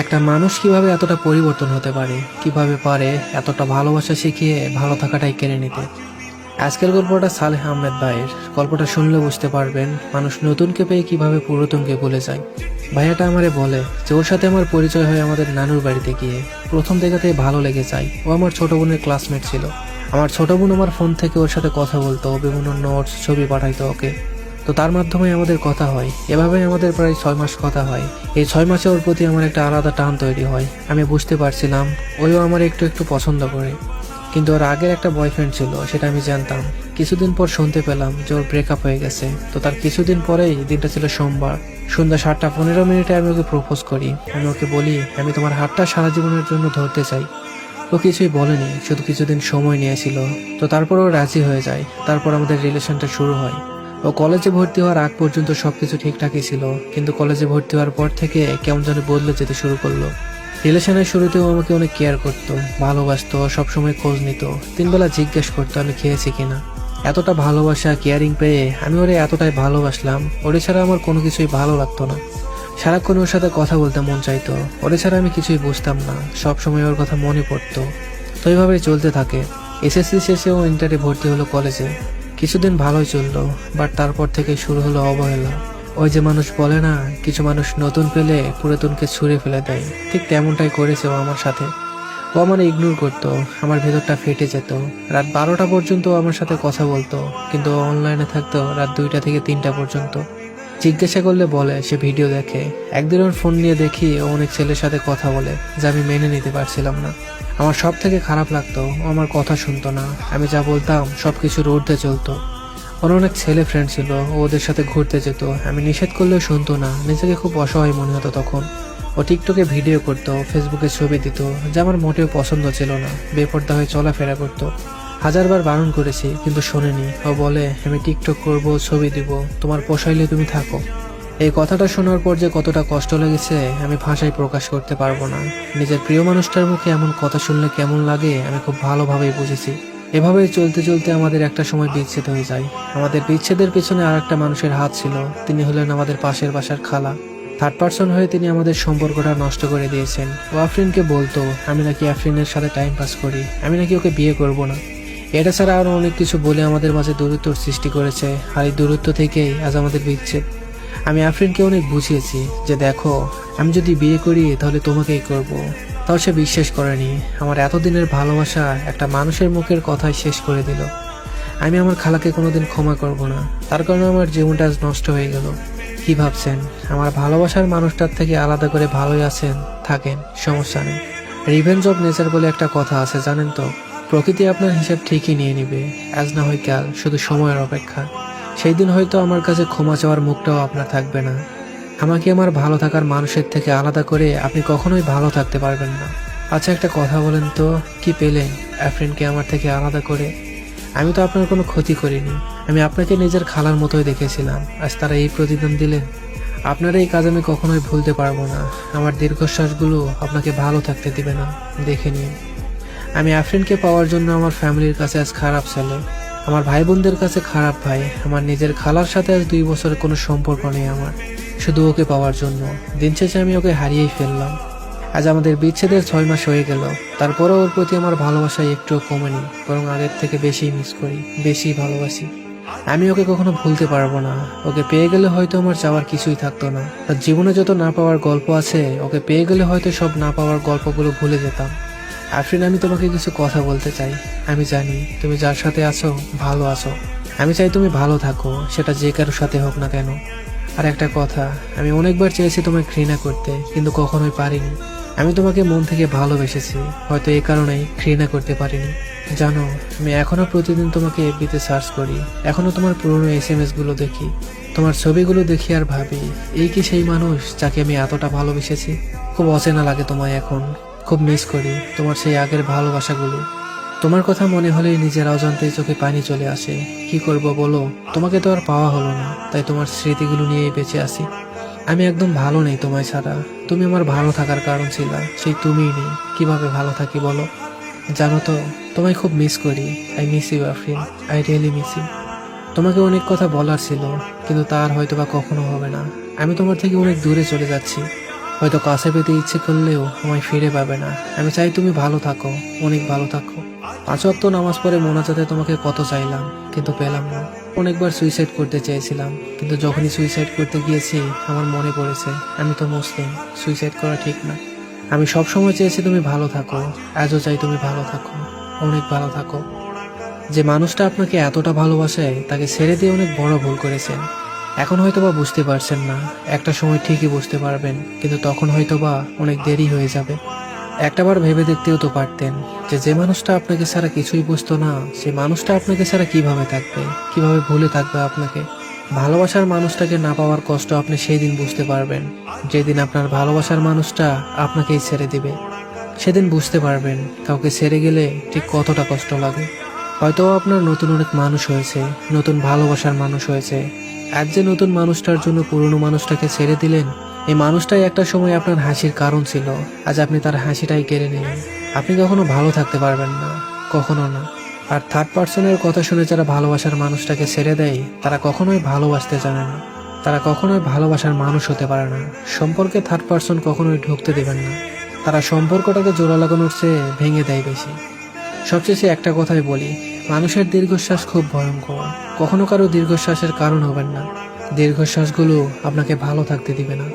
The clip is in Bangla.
একটা মানুষ কিভাবে এতটা পরিবর্তন হতে পারে, কিভাবে পারে এতটা ভালোবাসা শিখিয়ে ভালো থাকাটাই কেড়ে নিতে। আজকের গল্পটা সালেহ আহমেদ ভাইয়ের। গল্পটা শুনলে বুঝতে পারবেন মানুষ নতুনকে পেয়ে কিভাবে পুরাতনকে ভুলে যায়। ভাইয়াটা আমারে বলে যে ওর সাথে আমার পরিচয় হয় আমাদের নানুর বাড়িতে গিয়ে। প্রথম দেখাতেই ভালো লেগে যায়। ও আমার ছোট বোনের ক্লাসমেট ছিল। আমার ছোট বোন আমার ফোন থেকে ওর সাথে কথা বলতো, বিভিন্ন নোটস ছবি পাঠাইতো ওকে। তো তার মাধ্যমে আমাদের কথা হয়। এভাবেই আমাদের প্রায় 6 মাস কথা হয়। এই 6 মাসে ওর প্রতি আমার একটা আলাদা টান তৈরি হয়। আমি বুঝতে পারছিলাম ওইও আমার একটু একটু পছন্দ করে। কিন্তু ওর আগের একটা বয়ফ্রেন্ড ছিল, সেটা আমি জানতাম। কিছুদিন পর শুনতে পেলাম যে ওর ব্রেকআপ হয়ে গেছে। তো তার কিছুদিন পরেই, দিনটা ছিল সোমবার, সন্ধ্যা 7টা 15 মিনিটে আমি ওকে প্রপোজ করি। আমি ওকে বলি আমি তোমার হাতটা সারা জীবনের জন্য ধরতে চাই। ও কিছুই বলেনি, শুধু কিছুদিন সময় নিয়েছিল। তো তারপর ও রাজি হয়ে যায়। তারপর আমাদের রিলেশনটা শুরু হয়। ও কলেজে ভর্তি হওয়ার আগ পর্যন্ত সবকিছু ঠিকঠাকই ছিল, কিন্তু কলেজে ভর্তি হওয়ার পর থেকে কেমন যেন বদলে যেতে শুরু করলো। রিলেশনের শুরুতেও আমাকে অনেক কেয়ার করতো, ভালোবাসতো, সবসময় খোঁজ নিত, 3 বেলা জিজ্ঞেস করতো আমি খেয়েছি কিনা। এতটা ভালোবাসা কেয়ারিং পেয়ে আমি ওরে এতটাই ভালোবাসলাম, ওরে ছাড়া আমার কোনো কিছুই ভালো লাগতো না। সারাক্ষণ ওর সাথে কথা বলতে মন চাইতো। ওরে ছাড়া আমি কিছুই বুঝতাম না, সবসময় ওর কথা মনে পড়তো। তো এইভাবেই চলতে থাকে। এসএসসি শেষে ও ইন্টারে ভর্তি হলো কলেজে। কিছুদিন ভালোই চললো, বাট তারপর থেকে শুরু হলো অবহেলা। ওই যে মানুষ বলে না, কিছু মানুষ নতুন পেলে পুরাতনকে ছুঁড়ে ফেলে দেয়, ঠিক তেমনটাই করেছে ও আমার সাথে। ও আমার ইগনোর করতো, আমার ভেতরটা ফেটে যেত। রাত 12টা পর্যন্ত ও আমার সাথে কথা বলতো, কিন্তু অনলাইনে থাকতো রাত 2টা থেকে 3টা পর্যন্ত। জিজ্ঞাসা করলে বলে সে ভিডিও দেখে। একদিন ওর ফোন নিয়ে দেখি ও অনেক ছেলের সাথে কথা বলে, যা আমি মেনে নিতে পারছিলাম না। আমার সব থেকে খারাপ লাগতো, ও আমার কথা শুনতো না। আমি যা বলতাম সবকিছুর ঊর্ধ্বে চলতো। ওর অনেক ছেলে ফ্রেন্ড ছিল, ও ওদের সাথে ঘুরতে যেত। আমি নিষেধ করলেও শুনতো না। নিজেকে খুব অসহায় মনে হতো তখন। ও টিকটকে ভিডিও করতো, ফেসবুকে ছবি দিত, যা আমার মোটেও পছন্দ ছিল না। বেপরদা হয়ে চলাফেরা করতো। হাজারবার বারণ করেছি, কিন্তু শোনেনি। ও বলে আমি টিকটক করব, ছবি দিব, তোমার পোষাইলে তুমি থাকো। এই কথাটা শোনার পর যে কতটা কষ্ট লেগেছে আমি ভাষায় প্রকাশ করতে পারবো না। নিজের প্রিয় মানুষটার মুখে এমন কথা শুনলে কেমন লাগে আমি খুব ভালোভাবেই বুঝেছি। এভাবেই চলতে চলতে আমাদের একটা সময় বিচ্ছেদ হয়ে যায়। আমাদের বিচ্ছেদের পেছনে আর একটা মানুষের হাত ছিল। তিনি হলেন আমাদের পাশের বাসার খালা। থার্ড পার্সন হয়ে তিনি আমাদের সম্পর্কটা নষ্ট করে দিয়েছেন। ও আফরিনকে বলতো আমি নাকি আফরিনের সাথে টাইম পাস করি, আমি নাকি ওকে বিয়ে করব না। এটা ছাড়া আরো অনেক কিছু বলে আমাদের মাঝে দূরত্বর সৃষ্টি করেছে। আর এই দূরত্ব থেকেই আজ আমাদের বিচ্ছেদ। আমি আফরিনকে অনেক বুঝিয়েছি যে দেখো, আমি যদি বিয়ে করি তাহলে তোমাকেই করব। তাও সে বিশ্বাস করেনি। আমার এতদিনের ভালোবাসা একটা মানুষের মুখের কথায় শেষ করে দিল। আমি আমার খালাকে কোনোদিন ক্ষমা করব না। তার কারণে আমার জীবনটা আজ নষ্ট হয়ে গেল। কি ভাবছেন আমার ভালোবাসার মানুষটার থেকে আলাদা করে ভালোই আছেন? থাকেন, সমস্যা নেই। রিভেঞ্জ অফ নেচার বলে একটা কথা আছে, জানেন তো? প্রকৃতি আপনার হিসাব ঠিকই নিয়ে নিবে, আজ না হয় কাল, শুধু সময়ের অপেক্ষা। সেই দিন হয়তো আমার কাছে ক্ষমা চাওয়ার মুখটাও আপনার থাকবে না। আমাকে আমার ভালো থাকার মানুষের থেকে আলাদা করে আপনি কখনোই ভালো থাকতে পারবেন না। আচ্ছা একটা কথা বলেন তো, কি পেলেন আফরিনকে আমার থেকে আলাদা করে? আমি তো আপনার কোনো ক্ষতি করিনি। আমি আপনাকে নিজের খালার মতোই দেখেছিলাম, আজ তারা এই প্রতিদান দিলেন। আপনার এই কাজ আমি কখনোই ভুলতে পারবো না। আমার দীর্ঘশ্বাসগুলো আপনাকে ভালো থাকতে দিবে না, দেখে নিন। আমি আফরিনকে পাওয়ার জন্য আমার ফ্যামিলির কাছে আজ খারাপ ছেলে, আমার ভাই বোনদের কাছে খারাপ ভাই। আমার নিজের খালার সাথে আজ 2 বছরের কোনো সম্পর্ক নেই আমার, শুধু ওকে পাওয়ার জন্য। দিন শেষে আমি ওকে হারিয়েই ফেললাম। আজ আমাদের বিচ্ছেদের 6 মাস হয়ে গেল, তারপরেও ওর প্রতি আমার ভালোবাসা একটুও কমেনি, বরং আগের থেকে বেশি মিস করি, বেশি ভালোবাসি। আমি ওকে কখনো ভুলতে পারবো না। ওকে পেয়ে গেলে হয়তো আমার চাওয়ার কিছুই থাকতো না। তার জীবনে যত না পাওয়ার গল্প আছে, ওকে পেয়ে গেলে হয়তো সব না পাওয়ার গল্পগুলো ভুলে যেতাম। আফরিন, আমি তোমাকে কিছু কথা বলতে চাই। আমি জানি তুমি যার সাথে আছো ভালো আছো। আমি চাই তুমি ভালো থাকো, সেটা যে কারোর সাথে হোক না কেন। আর একটা কথা, আমি অনেকবার চেয়েছি তোমায় ঘৃণা করতে, কিন্তু কখনোই পারিনি। আমি তোমাকে মন থেকে ভালোবেসেছি, হয়তো এই কারণেই ঘৃণা করতে পারিনি। জানো, আমি এখনো প্রতিদিন তোমাকে এফবিতে সার্চ করি, এখনো তোমার পুরনো SMS গুলো দেখি, তোমার ছবিগুলো দেখি আর ভাবি এই কি সেই মানুষ যাকে আমি এতটা ভালোবেসেছি? খুব অচেনা লাগে তোমায় এখন, খুব মিস করি তোমার সেই আগের ভালোবাসাগুলো। তোমার কথা মনে হলেই নিজের অজান্তেই চোখে পানি চলে আসে। কি করব বলো, তোমাকে তো আর পাওয়া হলো না, তাই তোমার স্মৃতিগুলো নিয়েই বেঁচে আছি। আমি একদম ভালো নেই তোমায় ছাড়া। তুমি আমার ভালো থাকার কারণ ছিলা, সেই তুমিই নেই, কিভাবে ভালো থাকি বলো? জানো তো, তোমায় খুব মিস করি। I miss you Afreen, I really miss you. তোমাকে অনেক কথা বলার ছিল, কিন্তু তার হয়তো বা কখনো হবে না। আমি তোমার থেকে অনেক দূরে চলে যাচ্ছি। হয়তো কাছে পেতে ইচ্ছে করলেও আমায় ফিরে পাবে না। আমি চাই তুমি ভালো থাকো, অনেক ভালো থাকো। 5 ওয়াক্ত নামাজ পড়ে মোনাজাতে তোমাকে কত চাইলাম, কিন্তু পেলাম না। অনেকবার সুইসাইড করতে চেয়েছিলাম, কিন্তু যখনই সুইসাইড করতে গিয়েছি আমার মনে পড়েছে আমি তো মুসলিম, সুইসাইড করা ঠিক না। আমি সব সময় চেয়েছি তুমি ভালো থাকো, আজও চাই তুমি ভালো থাকো, অনেক ভালো থাকো। যে মানুষটা আপনাকে এতটা ভালোবাসে তাকে ছেড়ে দিয়ে অনেক বড় ভুল করেছেন। এখন হয়তোবা বুঝতে পারছেন না, একটা সময় ঠিকই বুঝতে পারবেন, কিন্তু তখন হয়তোবা অনেক দেরি হয়ে যাবে। একটাবার ভেবে দেখতেও তো পারতেন যে মানুষটা আপনাকে ছাড়া কিছুই বুঝতো না, সে মানুষটা আপনাকে ছাড়া কিভাবে থাকবে, কিভাবে ভুলে থাকবে আপনাকে। ভালোবাসার মানুষটাকে না পাওয়ার কষ্ট আপনি সেই দিন বুঝতে পারবেন, যেদিন আপনার ভালোবাসার মানুষটা আপনাকেই ছেড়ে দিবে। সেদিন বুঝতে পারবেন কাউকে ছেড়ে গেলে ঠিক কতটা কষ্ট লাগে। হয়তো আপনার নতুন অনেক মানুষ হয়েছে, নতুন ভালোবাসার মানুষ হয়েছে। আজ যে নতুন মানুষটার জন্য পুরনো মানুষটাকে ছেড়ে দিলেন, এই মানুষটাই একটা সময় আপনার হাসির কারণ ছিল, আজ আপনি তার হাসিটাই কেড়ে নিলেন। আপনি কখনো ভালো থাকতে পারবেন না, কখনো না। আর থার্ড পার্সনের কথা শুনে যারা ভালোবাসার মানুষটাকে ছেড়ে দেয় তারা কখনোই ভালোবাসতে জানে না, তারা কখনোই ভালোবাসার মানুষ হতে পারে না। সম্পর্কে থার্ড পার্সন কখনোই ঢুকতে দেবেন না, তারা সম্পর্কটাকে জোড়া লাগানোর চেয়ে ভেঙে দেয় বেশি। সবশেষে একটা কথাই বলি, মানুষের দীর্ঘশ্বাস খুব ভয়ঙ্কর। কখনো কারো দীর্ঘশ্বাসের কারণ হবেন না, দীর্ঘশ্বাসগুলো আপনাকে ভালো থাকতে দিবে না।